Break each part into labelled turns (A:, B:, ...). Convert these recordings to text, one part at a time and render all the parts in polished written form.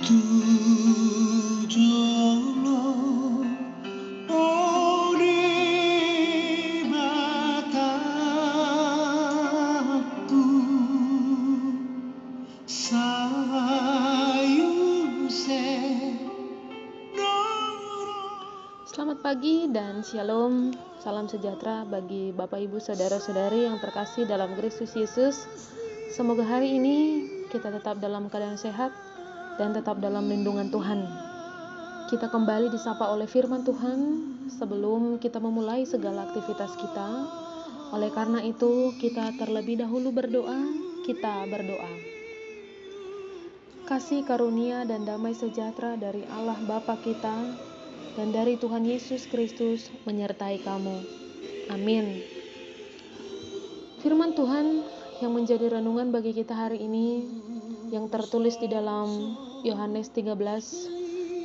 A: Tujuhmu, oh di mataku,
B: Selamat pagi dan shalom, salam sejahtera bagi Bapak Ibu Saudara-saudari yang terkasih dalam Kristus Yesus. Semoga hari ini kita tetap dalam keadaan sehat dan tetap dalam lindungan Tuhan. Kita kembali disapa oleh firman Tuhan sebelum kita memulai segala aktivitas kita. Oleh karena itu, kita terlebih dahulu berdoa. Kita berdoa. Kasih karunia dan damai sejahtera dari Allah Bapa kita dan dari Tuhan Yesus Kristus menyertai kamu. Amin. Firman Tuhan yang menjadi renungan bagi kita hari ini yang tertulis di dalam Yohanes 13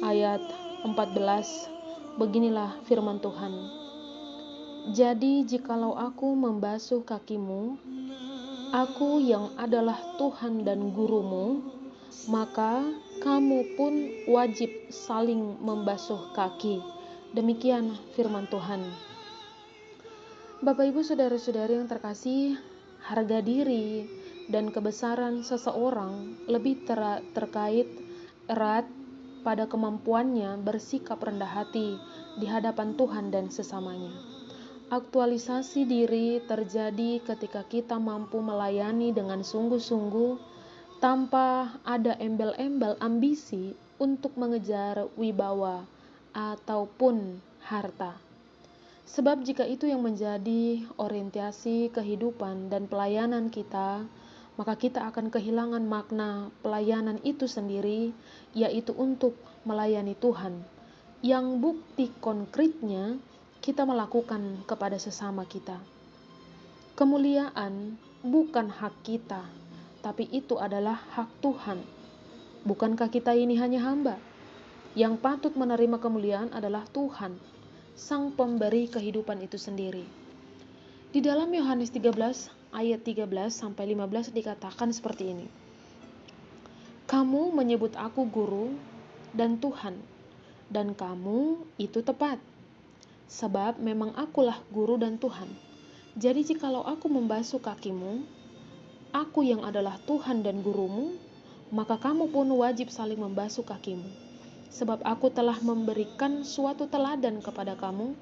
B: ayat 14. Beginilah firman Tuhan. Jadi jikalau aku membasuh kakimu, aku yang adalah Tuhan dan gurumu, maka kamu pun wajib saling membasuh kaki. Demikian firman Tuhan. Bapak Ibu Saudara-saudari yang terkasih, harga diri dan kebesaran seseorang lebih terkait erat pada kemampuannya bersikap rendah hati di hadapan Tuhan dan sesamanya. Aktualisasi diri terjadi ketika kita mampu melayani dengan sungguh-sungguh tanpa ada embel-embel ambisi untuk mengejar wibawa ataupun harta. Sebab jika itu yang menjadi orientasi kehidupan dan pelayanan kita, maka kita akan kehilangan makna pelayanan itu sendiri, yaitu untuk melayani Tuhan, yang bukti konkretnya kita melakukan kepada sesama kita. Kemuliaan bukan hak kita, tapi itu adalah hak Tuhan. Bukankah kita ini hanya hamba? Yang patut menerima kemuliaan adalah Tuhan, Sang Pemberi kehidupan itu sendiri. Di dalam Yohanes 13 ayat 13 sampai 15 dikatakan seperti ini. Kamu menyebut aku guru dan Tuhan, dan kamu itu tepat. Sebab memang akulah guru dan Tuhan. Jadi jikalau aku membasuh kakimu, aku yang adalah Tuhan dan gurumu, maka kamu pun wajib saling membasuh kakimu. Sebab aku telah memberikan suatu teladan kepada kamu,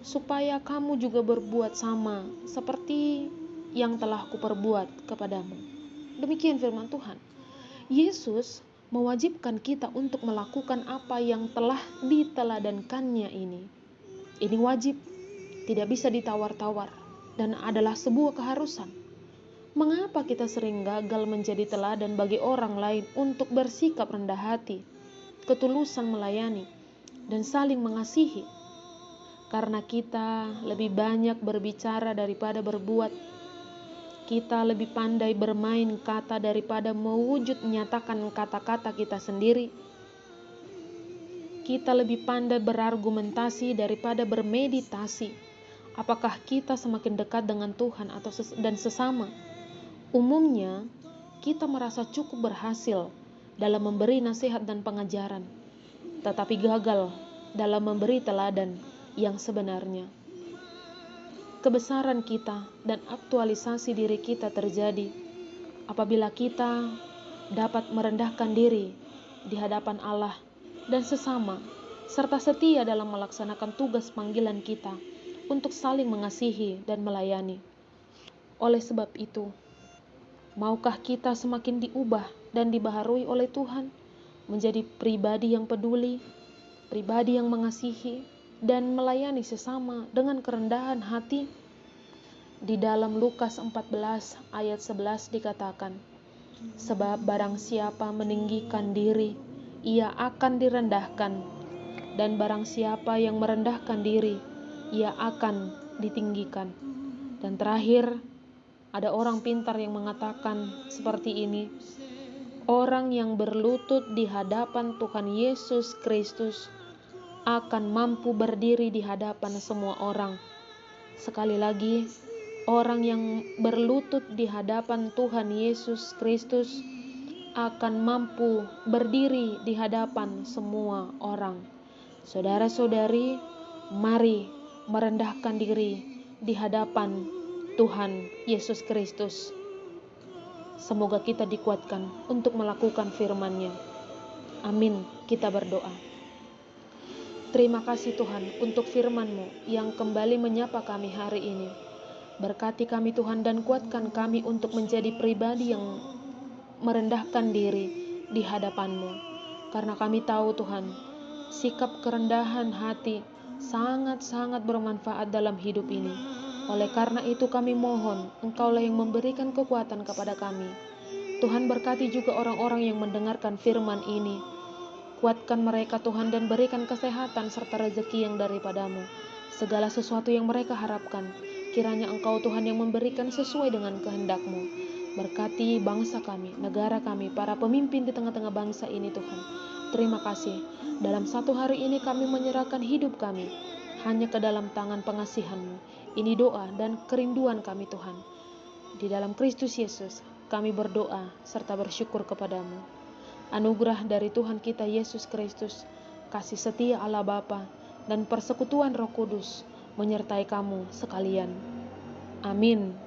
B: supaya kamu juga berbuat sama seperti yang telah kuperbuat kepadamu. Demikian firman Tuhan. Yesus mewajibkan kita untuk melakukan apa yang telah diteladankannya ini. Ini wajib, tidak bisa ditawar-tawar, dan adalah sebuah keharusan. Mengapa kita sering gagal menjadi teladan bagi orang lain untuk bersikap rendah hati, ketulusan melayani, dan saling mengasihi? Karena kita lebih banyak berbicara daripada berbuat. Kita lebih pandai bermain kata daripada mewujud menyatakan kata-kata kita sendiri. Kita lebih pandai berargumentasi daripada bermeditasi. Apakah kita semakin dekat dengan Tuhan dan sesama? Umumnya, kita merasa cukup berhasil dalam memberi nasihat dan pengajaran, tetapi gagal dalam memberi teladan yang sebenarnya. Kebesaran kita dan aktualisasi diri kita terjadi apabila kita dapat merendahkan diri di hadapan Allah dan sesama, serta setia dalam melaksanakan tugas panggilan kita untuk saling mengasihi dan melayani. Oleh sebab itu, maukah kita semakin diubah dan dibaharui oleh Tuhan menjadi pribadi yang peduli, pribadi yang mengasihi dan melayani sesama dengan kerendahan hati? Di dalam Lukas 14 ayat 11 dikatakan, sebab barang siapa meninggikan diri, ia akan direndahkan, dan barang siapa yang merendahkan diri, ia akan ditinggikan. Dan terakhir, ada orang pintar yang mengatakan seperti ini, orang yang berlutut di hadapan Tuhan Yesus Kristus akan mampu berdiri di hadapan semua orang. Sekali lagi, orang yang berlutut di hadapan Tuhan Yesus Kristus akan mampu berdiri di hadapan semua orang. Saudara-saudari, mari merendahkan diri di hadapan Tuhan Yesus Kristus. Semoga kita dikuatkan untuk melakukan firman-Nya. Amin. Kita berdoa. Terima kasih Tuhan untuk firman-Mu yang kembali menyapa kami hari ini. Berkati kami Tuhan dan kuatkan kami untuk menjadi pribadi yang merendahkan diri di hadapan-Mu. Karena kami tahu Tuhan, sikap kerendahan hati sangat-sangat bermanfaat dalam hidup ini. Oleh karena itu kami mohon Engkaulah yang memberikan kekuatan kepada kami. Tuhan berkati juga orang-orang yang mendengarkan firman ini. Kuatkan mereka Tuhan dan berikan kesehatan serta rezeki yang daripadamu. Segala sesuatu yang mereka harapkan, kiranya Engkau Tuhan yang memberikan sesuai dengan kehendak-Mu. Berkati bangsa kami, negara kami, para pemimpin di tengah-tengah bangsa ini Tuhan. Terima kasih. Dalam satu hari ini kami menyerahkan hidup kami hanya ke dalam tangan pengasihan-Mu. Ini doa dan kerinduan kami Tuhan. Di dalam Kristus Yesus kami berdoa serta bersyukur kepadamu. Anugerah dari Tuhan kita Yesus Kristus, kasih setia Allah Bapa, dan persekutuan Roh Kudus menyertai kamu sekalian. Amin.